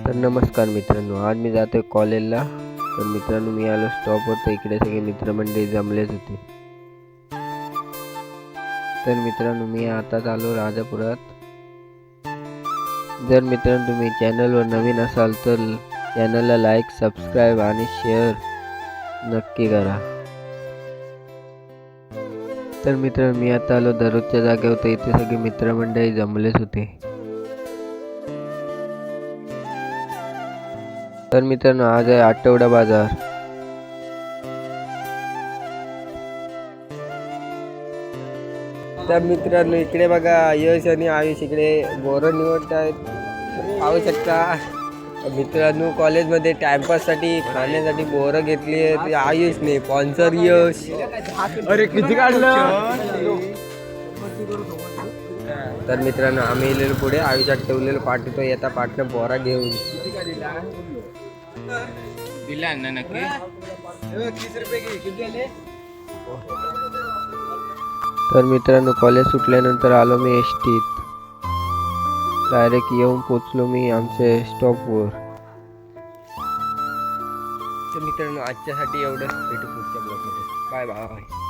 तर नमस्कार मित्रांनो, आज मी जातोय कॉलेजला. तर मित्रांनो, मी आलो स्टॉपवर. तर इकडे सगळे मित्रमंडळी जमलेच होते. तर मित्रांनो, मी आताच आलो राजापुरात. जर मित्रांनो तुम्ही चॅनलवर नवीन असाल तर चॅनलला लाईक, सबस्क्राईब आणि शेअर नक्की करा. तर मित्रांनो, मी आता आलो दररोजच्या जागेवर. तर इथे सगळे मित्रमंडळी जमलेच होते. तर मित्रांनो, आज आहे आठवडा बाजार. तर मित्रांनो, इकडे बघा, यश आणि आयुष इकडे बोरं निवडत आहेत. पाहू शकता मित्रांनो, कॉलेजमध्ये टाइमपाससाठी खाण्यासाठी बोरं घेतली आहे आयुषने. स्पॉन्सर यश. अरे किती काढलं. तर मित्रांनो, आम्ही इलेलो पुढे. आयुष्यात ठेवलेलं पाठवतो, येता पाठनं बोरा घेऊन दिला ना नक्की 30 रुपये किती आले. तर मित्रांनो, कॉलेज सुटल्यानंतर आलो मी एसटीत. डायरेक्ट येऊन पोचलो मी आमच्या स्टॉपवर. तर मित्रांनो, आजच्यासाठी एवढंच. भेटू पुढच्या ब्लॉगमध्ये. Bye bye.